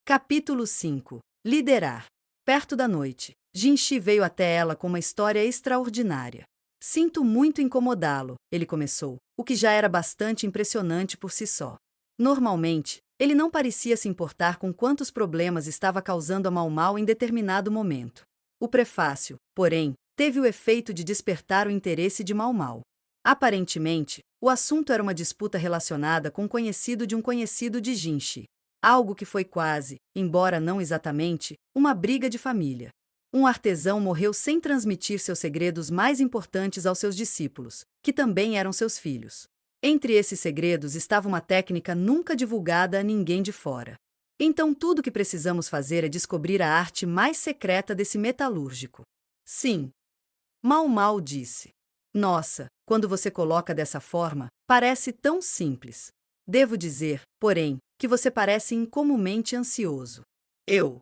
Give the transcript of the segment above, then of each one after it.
Capítulo 5. Liderar. Perto da noite, Jinshi veio até ela com uma história extraordinária. Sinto muito incomodá-lo, ele começou, o que já era bastante impressionante por si só. Normalmente, ele não parecia se importar com quantos problemas estava causando a Mau Mau em determinado momento. O prefácio, porém, teve o efeito de despertar o interesse de Mau Mau. Aparentemente, o assunto era uma disputa relacionada com um conhecido de Jinshi. Algo que foi quase, embora não exatamente, uma briga de família. Um artesão morreu sem transmitir seus segredos mais importantes aos seus discípulos, que também eram seus filhos. Entre esses segredos estava uma técnica nunca divulgada a ninguém de fora. Então tudo o que precisamos fazer é descobrir a arte mais secreta desse metalúrgico. Sim. Mau Mau disse. Nossa, quando você coloca dessa forma, parece tão simples. Devo dizer, porém, que você parece incomumente ansioso. Eu?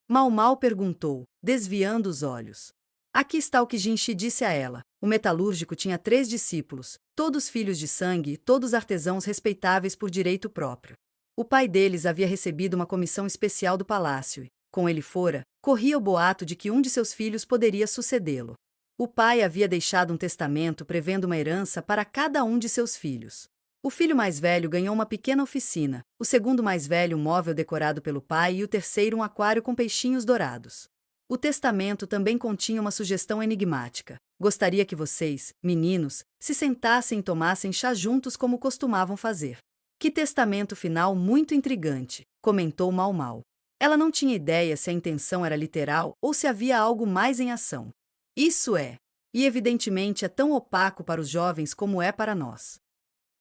Mau Mau perguntou, desviando os olhos. Aqui está o que Jinshi disse a ela. O metalúrgico tinha 3 discípulos, todos filhos de sangue e todos artesãos respeitáveis por direito próprio. O pai deles havia recebido uma comissão especial do palácio e, com ele fora, corria o boato de que um de seus filhos poderia sucedê-lo. O pai havia deixado um testamento prevendo uma herança para cada um de seus filhos. O filho mais velho ganhou uma pequena oficina, o segundo mais velho um móvel decorado pelo pai e o terceiro um aquário com peixinhos dourados. O testamento também continha uma sugestão enigmática. Gostaria que vocês, meninos, se sentassem e tomassem chá juntos como costumavam fazer. Que testamento final muito intrigante, comentou Mau Mau. Ela não tinha ideia se a intenção era literal ou se havia algo mais em ação. Isso é, e evidentemente é tão opaco para os jovens como é para nós.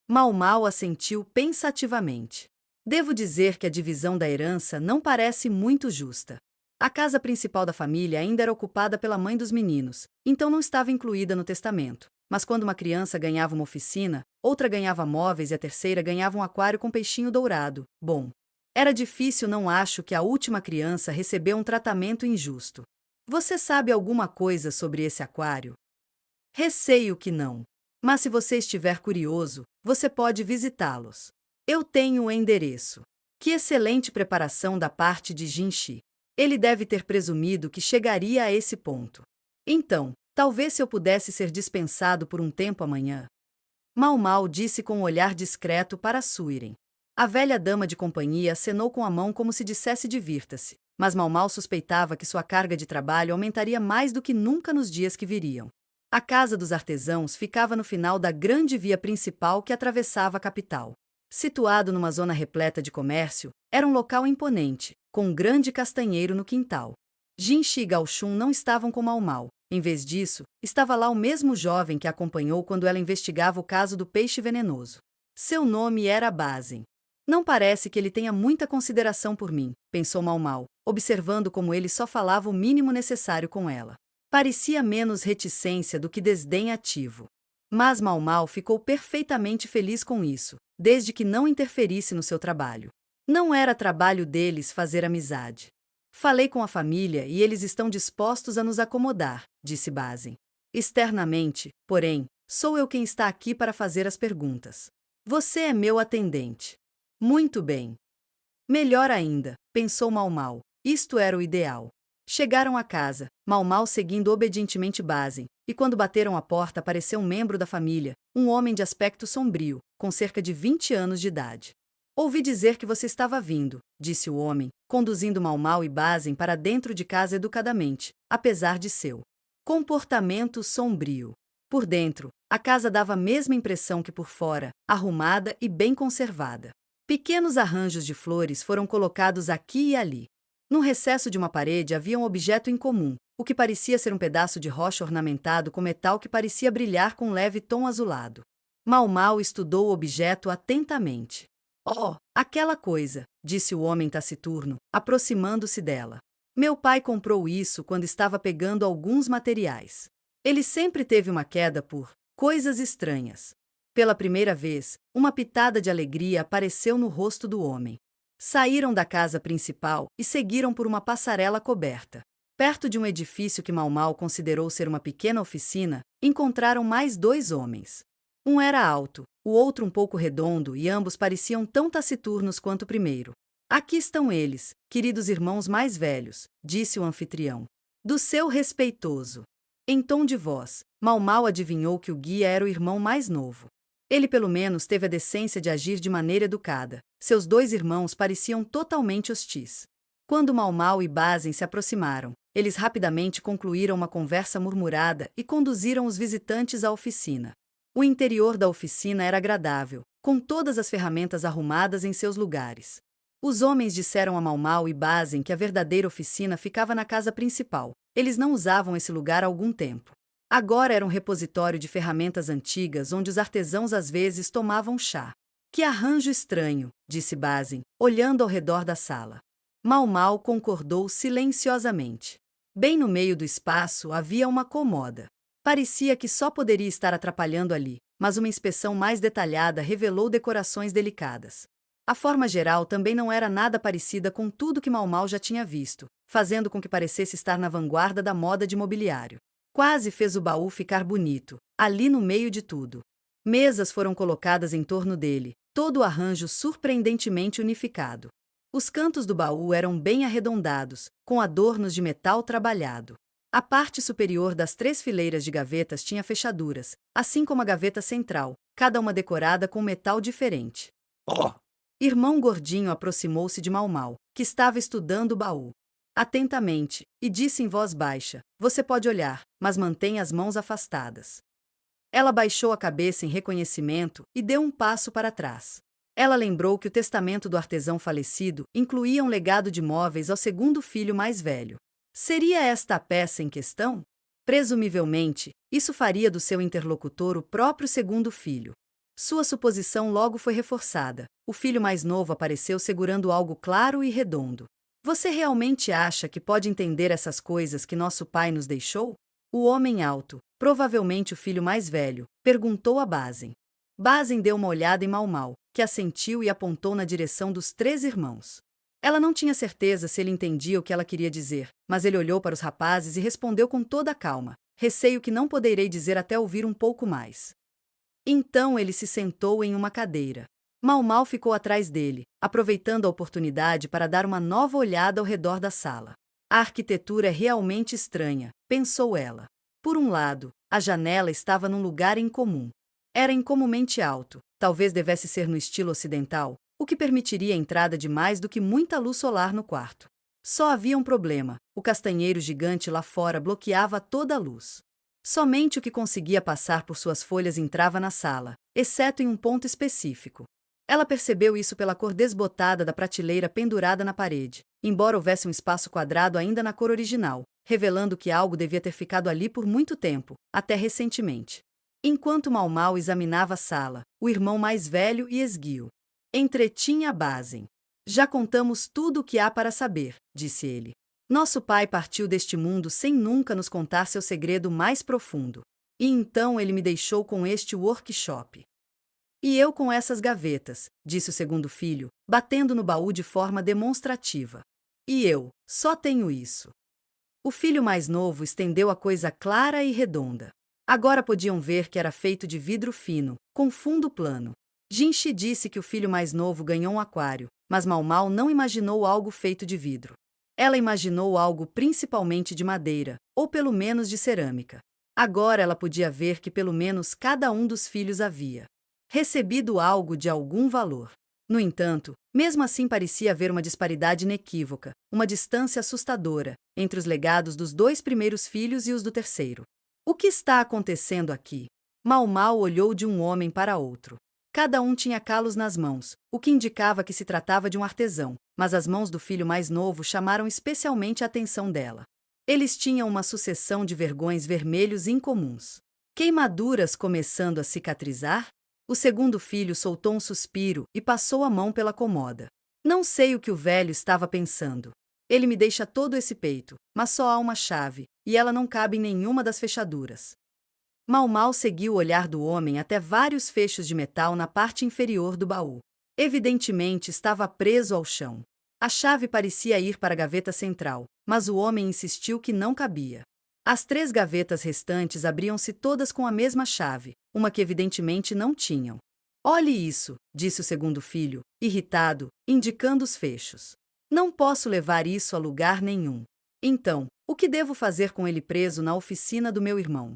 Mau Mau assentiu pensativamente. Devo dizer que a divisão da herança não parece muito justa. A casa principal da família ainda era ocupada pela mãe dos meninos, então não estava incluída no testamento. Mas quando uma criança ganhava uma oficina, outra ganhava móveis e a terceira ganhava um aquário com peixinho dourado. Bom, era difícil, não acho que a última criança recebeu um tratamento injusto. Você sabe alguma coisa sobre esse aquário? Receio que não. Mas se você estiver curioso, você pode visitá-los. Eu tenho o endereço. Que excelente preparação da parte de Jinshi. Ele deve ter presumido que chegaria a esse ponto. Então, talvez se eu pudesse ser dispensado por um tempo amanhã. Mau Mau disse com um olhar discreto para Suiren. A velha dama de companhia acenou com a mão como se dissesse divirta-se, mas Mau Mau suspeitava que sua carga de trabalho aumentaria mais do que nunca nos dias que viriam. A casa dos artesãos ficava no final da grande via principal que atravessava a capital. Situado numa zona repleta de comércio, era um local imponente, com um grande castanheiro no quintal. Jinshi e Gaoshun não estavam com Mau Mau. Em vez disso, estava lá o mesmo jovem que a acompanhou quando ela investigava o caso do peixe venenoso. Seu nome era Bazen. Não parece que ele tenha muita consideração por mim, pensou Mau Mau, observando como ele só falava o mínimo necessário com ela. Parecia menos reticência do que desdém ativo. Mas Mau Mau ficou perfeitamente feliz com isso, desde que não interferisse no seu trabalho. Não era trabalho deles fazer amizade. Falei com a família e eles estão dispostos a nos acomodar, disse Bazen. Externamente, porém, sou eu quem está aqui para fazer as perguntas. Você é meu atendente. Muito bem. Melhor ainda, pensou Mau Mau. Isto era o ideal. Chegaram à casa, Mau Mau seguindo obedientemente Bazen, e quando bateram à porta apareceu um membro da família, um homem de aspecto sombrio, com cerca de 20 anos de idade. Ouvi dizer que você estava vindo, disse o homem, conduzindo Mau Mau e Bazen para dentro de casa educadamente, apesar de seu comportamento sombrio. Por dentro, a casa dava a mesma impressão que por fora, arrumada e bem conservada. Pequenos arranjos de flores foram colocados aqui e ali. No recesso de uma parede havia um objeto incomum, o que parecia ser um pedaço de rocha ornamentado com metal que parecia brilhar com um leve tom azulado. Mau Mau estudou o objeto atentamente. Oh, aquela coisa, disse o homem taciturno, aproximando-se dela. Meu pai comprou isso quando estava pegando alguns materiais. Ele sempre teve uma queda por coisas estranhas. Pela primeira vez, uma pitada de alegria apareceu no rosto do homem. Saíram da casa principal e seguiram por uma passarela coberta. Perto de um edifício que Mau Mau considerou ser uma pequena oficina, encontraram mais 2 homens. Um era alto, o outro um pouco redondo e ambos pareciam tão taciturnos quanto o primeiro. Aqui estão eles, queridos irmãos mais velhos, disse o anfitrião. Do seu respeitoso. Em tom de voz, Mau adivinhou que o guia era o irmão mais novo. Ele pelo menos teve a decência de agir de maneira educada. Seus dois irmãos pareciam totalmente hostis. Quando Mau e Basin se aproximaram, eles rapidamente concluíram uma conversa murmurada e conduziram os visitantes à oficina. O interior da oficina era agradável, com todas as ferramentas arrumadas em seus lugares. Os homens disseram a Mau e Basin que a verdadeira oficina ficava na casa principal. Eles não usavam esse lugar há algum tempo. Agora era um repositório de ferramentas antigas onde os artesãos às vezes tomavam chá. Que arranjo estranho, disse Basin, olhando ao redor da sala. Mau concordou silenciosamente. Bem no meio do espaço havia uma comoda. Parecia que só poderia estar atrapalhando ali, mas uma inspeção mais detalhada revelou decorações delicadas. A forma geral também não era nada parecida com tudo que Mau já tinha visto, fazendo com que parecesse estar na vanguarda da moda de mobiliário. Quase fez o baú ficar bonito, ali no meio de tudo. Mesas foram colocadas em torno dele, todo o arranjo surpreendentemente unificado. Os cantos do baú eram bem arredondados, com adornos de metal trabalhado. A parte superior das 3 fileiras de gavetas tinha fechaduras, assim como a gaveta central, cada uma decorada com metal diferente. Oh, Irmão Gordinho aproximou-se de Mau, que estava estudando o baú atentamente, e disse em voz baixa: Você pode olhar, mas mantenha as mãos afastadas. Ela baixou a cabeça em reconhecimento e deu um passo para trás. Ela lembrou que o testamento do artesão falecido incluía um legado de móveis ao segundo filho mais velho. Seria esta a peça em questão? Presumivelmente, isso faria do seu interlocutor o próprio segundo filho. Sua suposição logo foi reforçada. O filho mais novo apareceu segurando algo claro e redondo. Você realmente acha que pode entender essas coisas que nosso pai nos deixou? O homem alto, provavelmente o filho mais velho, perguntou a Basin. Basin deu uma olhada em Mau, que assentiu e apontou na direção dos 3 irmãos. Ela não tinha certeza se ele entendia o que ela queria dizer, mas ele olhou para os rapazes e respondeu com toda a calma: Receio que não poderei dizer até ouvir um pouco mais. Então ele se sentou em uma cadeira. Mau ficou atrás dele, aproveitando a oportunidade para dar uma nova olhada ao redor da sala. A arquitetura é realmente estranha, pensou ela. Por um lado, a janela estava num lugar incomum. Era incomumente alto, talvez devesse ser no estilo ocidental, o que permitiria a entrada de mais do que muita luz solar no quarto. Só havia um problema: o castanheiro gigante lá fora bloqueava toda a luz. Somente o que conseguia passar por suas folhas entrava na sala, exceto em um ponto específico. Ela percebeu isso pela cor desbotada da prateleira pendurada na parede, embora houvesse um espaço quadrado ainda na cor original, revelando que algo devia ter ficado ali por muito tempo, até recentemente. Enquanto Mau examinava a sala, o irmão mais velho e esguio entretinha a Basin. Já contamos tudo o que há para saber, disse ele. Nosso pai partiu deste mundo sem nunca nos contar seu segredo mais profundo. E então ele me deixou com este workshop. E eu com essas gavetas, disse o segundo filho, batendo no baú de forma demonstrativa. E eu, só tenho isso. O filho mais novo estendeu a coisa clara e redonda. Agora podiam ver que era feito de vidro fino, com fundo plano. Jinchi disse que o filho mais novo ganhou um aquário, mas Mau não imaginou algo feito de vidro. Ela imaginou algo principalmente de madeira, ou pelo menos de cerâmica. Agora ela podia ver que pelo menos cada um dos filhos havia recebido algo de algum valor. No entanto, mesmo assim parecia haver uma disparidade inequívoca, uma distância assustadora, entre os legados dos 2 primeiros filhos e os do terceiro. O que está acontecendo aqui? Mau olhou de um homem para outro. Cada um tinha calos nas mãos, o que indicava que se tratava de um artesão, mas as mãos do filho mais novo chamaram especialmente a atenção dela. Eles tinham uma sucessão de vergões vermelhos incomuns. Queimaduras começando a cicatrizar? O segundo filho soltou um suspiro e passou a mão pela comoda. Não sei o que o velho estava pensando. Ele me deixa todo esse peito, mas só há uma chave, e ela não cabe em nenhuma das fechaduras. Mau seguiu o olhar do homem até vários fechos de metal na parte inferior do baú. Evidentemente estava preso ao chão. A chave parecia ir para a gaveta central, mas o homem insistiu que não cabia. As 3 gavetas restantes abriam-se todas com a mesma chave, uma que evidentemente não tinham. Olhe isso, disse o segundo filho, irritado, indicando os fechos. Não posso levar isso a lugar nenhum. Então, o que devo fazer com ele preso na oficina do meu irmão?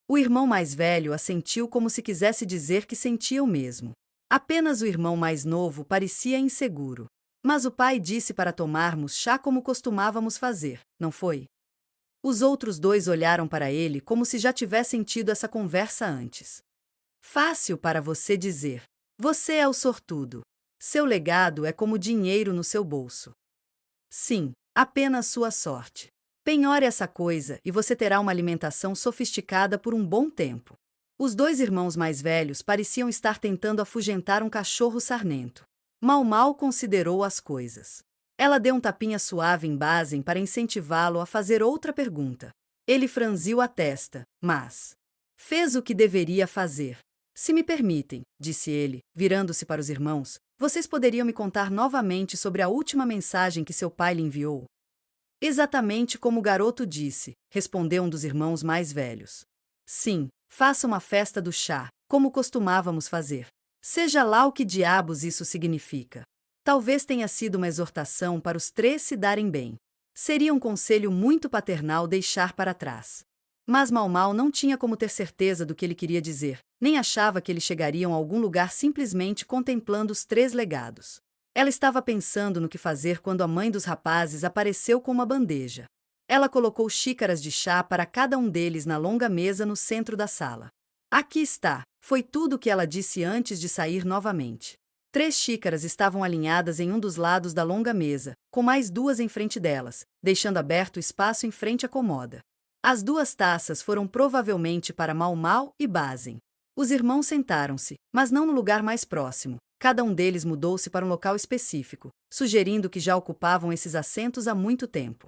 O irmão mais velho assentiu como se quisesse dizer que sentia o mesmo. Apenas o irmão mais novo parecia inseguro. Mas o pai disse para tomarmos chá como costumávamos fazer, não foi? Os outros dois olharam para ele como se já tivessem tido essa conversa antes. Fácil para você dizer. Você é o sortudo. Seu legado é como dinheiro no seu bolso. Sim, apenas sua sorte. Penhore essa coisa e você terá uma alimentação sofisticada por um bom tempo. Os dois irmãos mais velhos pareciam estar tentando afugentar um cachorro sarnento. Mau Mau considerou as coisas. Ela deu um tapinha suave em Bazen para incentivá-lo a fazer outra pergunta. Ele franziu a testa, mas fez o que deveria fazer. Se me permitem, disse ele, virando-se para os irmãos, vocês poderiam me contar novamente sobre a última mensagem que seu pai lhe enviou? Exatamente como o garoto disse, respondeu um dos irmãos mais velhos. Sim, faça uma festa do chá, como costumávamos fazer. Seja lá o que diabos isso significa. Talvez tenha sido uma exortação para os três se darem bem. Seria um conselho muito paternal deixar para trás. Mas Mau Mau não tinha como ter certeza do que ele queria dizer, nem achava que eles chegariam a algum lugar simplesmente contemplando os três legados. Ela estava pensando no que fazer quando a mãe dos rapazes apareceu com uma bandeja. Ela colocou xícaras de chá para cada um deles na longa mesa no centro da sala. Aqui está, foi tudo o que ela disse antes de sair novamente. 3 xícaras estavam alinhadas em um dos lados da longa mesa, com mais 2 em frente delas, deixando aberto espaço em frente à comoda. As 2 taças foram provavelmente para Mau Mau e Bazen. Os irmãos sentaram-se, mas não no lugar mais próximo. Cada um deles mudou-se para um local específico, sugerindo que já ocupavam esses assentos há muito tempo.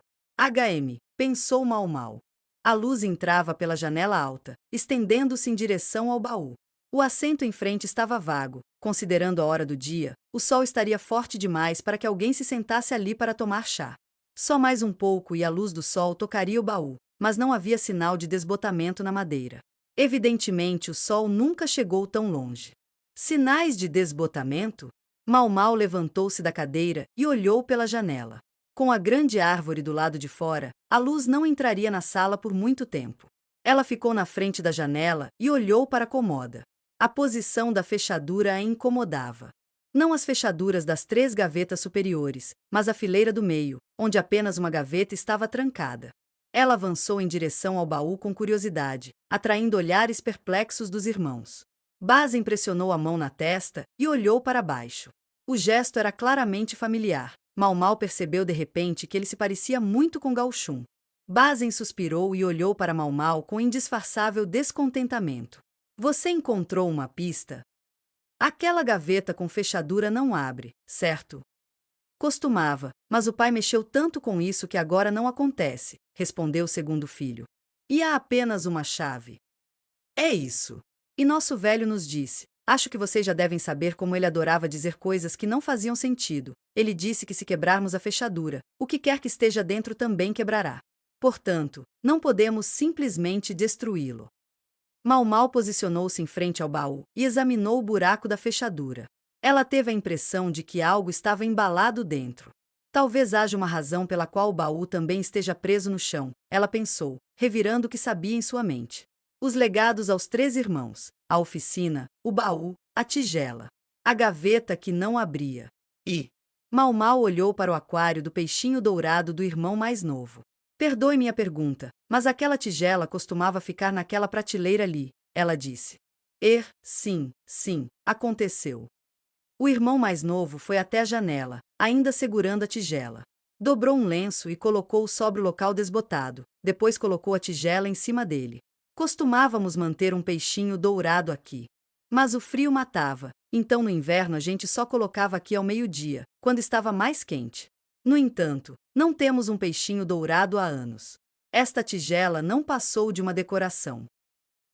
Pensou Mau Mau. A luz entrava pela janela alta, estendendo-se em direção ao baú. O assento em frente estava vago. Considerando a hora do dia, o sol estaria forte demais para que alguém se sentasse ali para tomar chá. Só mais um pouco e a luz do sol tocaria o baú, mas não havia sinal de desbotamento na madeira. Evidentemente, o sol nunca chegou tão longe. Sinais de desbotamento? Mau Mau levantou-se da cadeira e olhou pela janela. Com a grande árvore do lado de fora, a luz não entraria na sala por muito tempo. Ela ficou na frente da janela e olhou para a comoda. A posição da fechadura a incomodava. Não as fechaduras das 3 gavetas superiores, mas a fileira do meio, onde apenas uma gaveta estava trancada. Ela avançou em direção ao baú com curiosidade, atraindo olhares perplexos dos irmãos. Bazen pressionou a mão na testa e olhou para baixo. O gesto era claramente familiar. Mau Mau percebeu de repente que ele se parecia muito com Gauchum. Bazen suspirou e olhou para Mau Mau com indisfarçável descontentamento. Você encontrou uma pista? Aquela gaveta com fechadura não abre, certo? Costumava, mas o pai mexeu tanto com isso que agora não acontece, respondeu o segundo filho. E há apenas uma chave. É isso. E nosso velho nos disse. Acho que vocês já devem saber como ele adorava dizer coisas que não faziam sentido. Ele disse que se quebrarmos a fechadura, o que quer que esteja dentro também quebrará. Portanto, não podemos simplesmente destruí-lo. Mau Mau posicionou-se em frente ao baú e examinou o buraco da fechadura. Ela teve a impressão de que algo estava embalado dentro. Talvez haja uma razão pela qual o baú também esteja preso no chão, ela pensou, revirando o que sabia em sua mente. Os legados aos 3 irmãos, a oficina, o baú, a tigela, a gaveta que não abria. Mau Mau olhou para o aquário do peixinho dourado do irmão mais novo. Perdoe minha pergunta, mas aquela tigela costumava ficar naquela prateleira ali, ela disse. Sim, aconteceu. O irmão mais novo foi até a janela, ainda segurando a tigela. Dobrou um lenço e colocou-o sobre o local desbotado, depois colocou a tigela em cima dele. Costumávamos manter um peixinho dourado aqui. Mas o frio matava, então no inverno a gente só colocava aqui ao meio-dia, quando estava mais quente. No entanto, não temos um peixinho dourado há anos. Esta tigela não passou de uma decoração.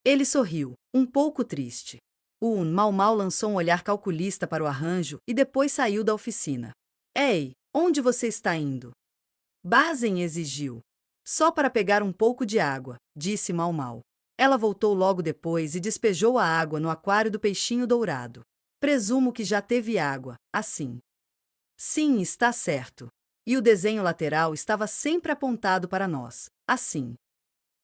Ele sorriu, um pouco triste. Mau Mau lançou um olhar calculista para o arranjo e depois saiu da oficina. Ei, onde você está indo? Bazen exigiu. Só para pegar um pouco de água, disse Mau Mau. Ela voltou logo depois e despejou a água no aquário do peixinho dourado. Presumo que já teve água, assim. Sim, está certo. E o desenho lateral estava sempre apontado para nós, assim.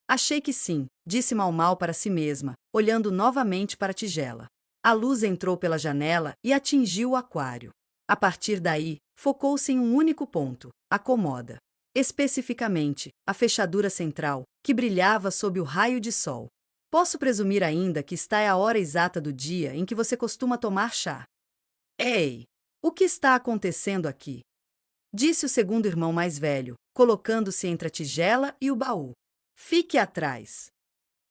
Achei que sim, disse Mau Mau para si mesma, olhando novamente para a tigela. A luz entrou pela janela e atingiu o aquário. A partir daí, focou-se em um único ponto, a comoda. Especificamente, a fechadura central, que brilhava sob o raio de sol. Posso presumir ainda que está é a hora exata do dia em que você costuma tomar chá. Ei! O que está acontecendo aqui? Disse o segundo irmão mais velho, colocando-se entre a tigela e o baú. Fique atrás!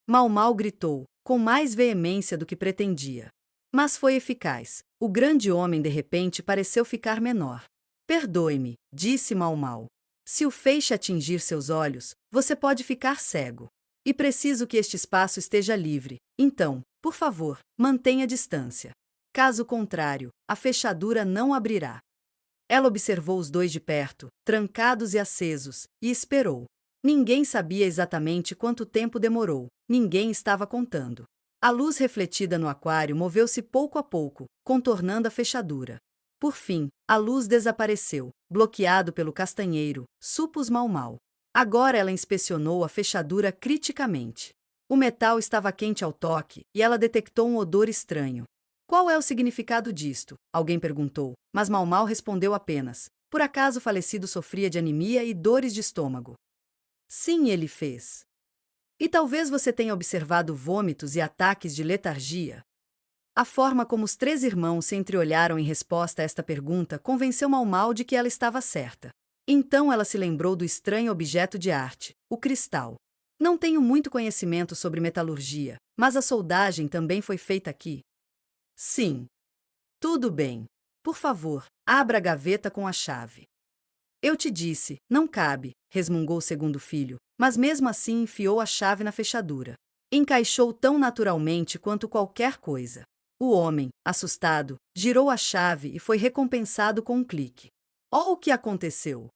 Mau Mau gritou, com mais veemência do que pretendia. Mas foi eficaz. O grande homem de repente pareceu ficar menor. Perdoe-me, disse Mau Mau. Se o feixe atingir seus olhos, você pode ficar cego. E preciso que este espaço esteja livre, então, por favor, mantenha distância. Caso contrário, a fechadura não abrirá. Ela observou os dois de perto, trancados e acesos, e esperou. Ninguém sabia exatamente quanto tempo demorou, ninguém estava contando. A luz refletida no aquário moveu-se pouco a pouco, contornando a fechadura. Por fim, a luz desapareceu, bloqueado pelo castanheiro, supôs Mau Mau. Agora ela inspecionou a fechadura criticamente. O metal estava quente ao toque, e ela detectou um odor estranho. Qual é o significado disto? Alguém perguntou, mas Mau Mau respondeu apenas. Por acaso o falecido sofria de anemia e dores de estômago? Sim, ele fez. E talvez você tenha observado vômitos e ataques de letargia. A forma como os três irmãos se entreolharam em resposta a esta pergunta convenceu Mau Mau de que ela estava certa. Então ela se lembrou do estranho objeto de arte, o cristal. Não tenho muito conhecimento sobre metalurgia, mas a soldagem também foi feita aqui. Sim. Tudo bem. Por favor, abra a gaveta com a chave. Eu te disse, não cabe, resmungou o segundo filho, mas mesmo assim enfiou a chave na fechadura. Encaixou tão naturalmente quanto qualquer coisa. O homem, assustado, girou a chave e foi recompensado com um clique. Oh, o que aconteceu?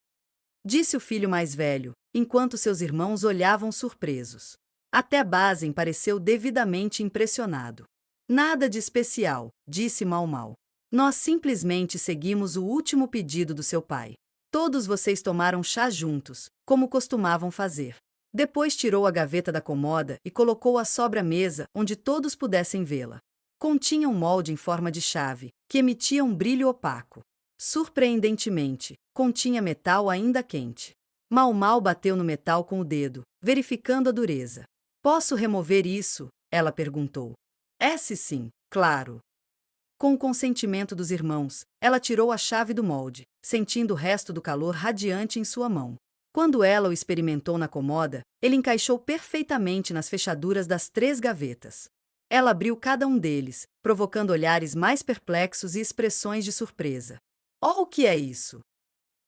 Disse o filho mais velho, enquanto seus irmãos olhavam surpresos. Até Bazen pareceu devidamente impressionado. Nada de especial, disse Mau Mau. Nós simplesmente seguimos o último pedido do seu pai. Todos vocês tomaram chá juntos, como costumavam fazer. Depois tirou a gaveta da comoda e colocou-a sobre a mesa onde todos pudessem vê-la. Continha um molde em forma de chave, que emitia um brilho opaco. Surpreendentemente, continha metal ainda quente. Mau Mau bateu no metal com o dedo, verificando a dureza. Posso remover isso? Ela perguntou. Sim, claro. Com o consentimento dos irmãos, ela tirou a chave do molde, sentindo o resto do calor radiante em sua mão. Quando ela o experimentou na comoda, ele encaixou perfeitamente nas fechaduras das 3 gavetas. Ela abriu cada um deles, provocando olhares mais perplexos e expressões de surpresa. Oh, o que é isso?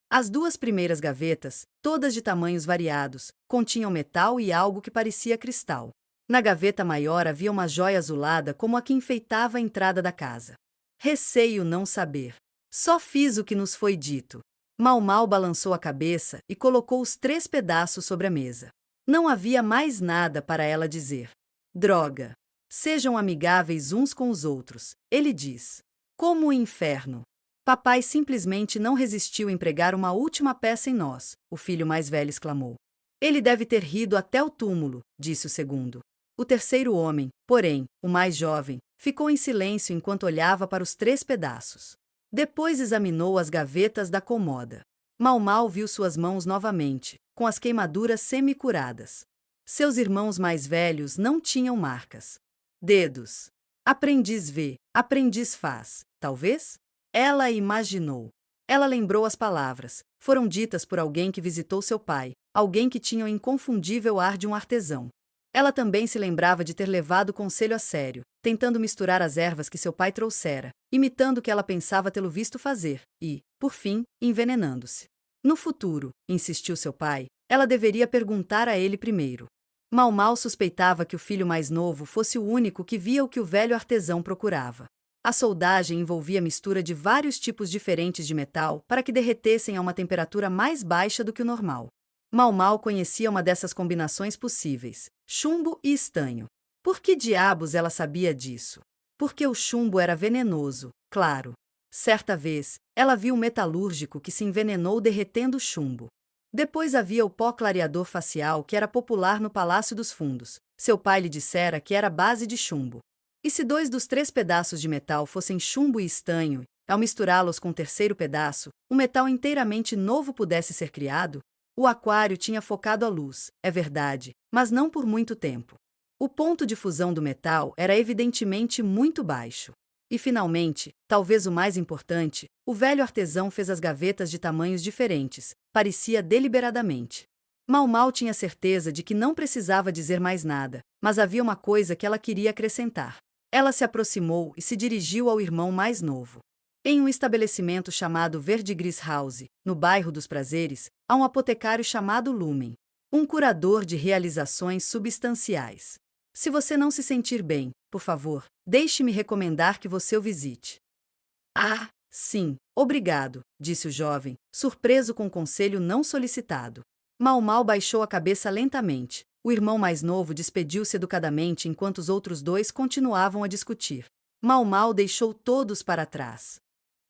As 2 primeiras gavetas, todas de tamanhos variados, continham metal e algo que parecia cristal. Na gaveta maior havia uma joia azulada como a que enfeitava a entrada da casa. Receio não saber. Só fiz o que nos foi dito. Mau Mau balançou a cabeça e colocou os 3 pedaços sobre a mesa. Não havia mais nada para ela dizer. Droga! Sejam amigáveis uns com os outros, ele diz. Como o inferno! Papai simplesmente não resistiu em pregar uma última peça em nós, o filho mais velho exclamou. Ele deve ter rido até o túmulo, disse o segundo. O terceiro homem, porém, o mais jovem, ficou em silêncio enquanto olhava para os 3 pedaços. Depois examinou as gavetas da comoda. Mau Mau viu suas mãos novamente, com as queimaduras semi-curadas. Seus irmãos mais velhos não tinham marcas. Dedos. Aprendiz vê, aprendiz faz, talvez? Ela imaginou. Ela lembrou as palavras. Foram ditas por alguém que visitou seu pai, alguém que tinha o inconfundível ar de um artesão. Ela também se lembrava de ter levado o conselho a sério, tentando misturar as ervas que seu pai trouxera, imitando o que ela pensava tê-lo visto fazer, e, por fim, envenenando-se. No futuro, insistiu seu pai, ela deveria perguntar a ele primeiro. Mau Mau suspeitava que o filho mais novo fosse o único que via o que o velho artesão procurava. A soldagem envolvia mistura de vários tipos diferentes de metal para que derretessem a uma temperatura mais baixa do que o normal. Mau Mau conhecia uma dessas combinações possíveis: chumbo e estanho. Por que diabos ela sabia disso? Porque o chumbo era venenoso, claro. Certa vez, ela viu um metalúrgico que se envenenou derretendo chumbo. Depois havia o pó clareador facial que era popular no Palácio dos Fundos. Seu pai lhe dissera que era base de chumbo. E se 2 dos 3 pedaços de metal fossem chumbo e estanho, ao misturá-los com o terceiro pedaço, um metal inteiramente novo pudesse ser criado? O aquário tinha focado a luz, é verdade, mas não por muito tempo. O ponto de fusão do metal era evidentemente muito baixo. E finalmente, talvez o mais importante, o velho artesão fez as gavetas de tamanhos diferentes, parecia deliberadamente. Mau Mau tinha certeza de que não precisava dizer mais nada, mas havia uma coisa que ela queria acrescentar. Ela se aproximou e se dirigiu ao irmão mais novo. Em um estabelecimento chamado Verdigris House, no bairro dos Prazeres, há um apotecário chamado Lumen, um curador de realizações substanciais. Se você não se sentir bem, por favor, deixe-me recomendar que você o visite. Ah, sim, obrigado, disse o jovem, surpreso com o conselho não solicitado. Mau Mau baixou a cabeça lentamente. O irmão mais novo despediu-se educadamente enquanto os outros dois continuavam a discutir. Mau Mau deixou todos para trás.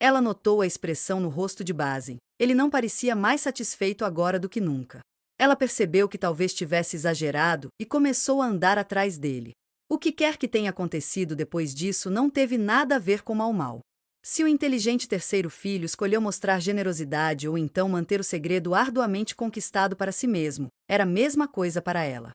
Ela notou a expressão no rosto de Basim. Ele não parecia mais satisfeito agora do que nunca. Ela percebeu que talvez tivesse exagerado e começou a andar atrás dele. O que quer que tenha acontecido depois disso não teve nada a ver com Mau Mau. Se o inteligente terceiro filho escolheu mostrar generosidade ou então manter o segredo arduamente conquistado para si mesmo, era a mesma coisa para ela.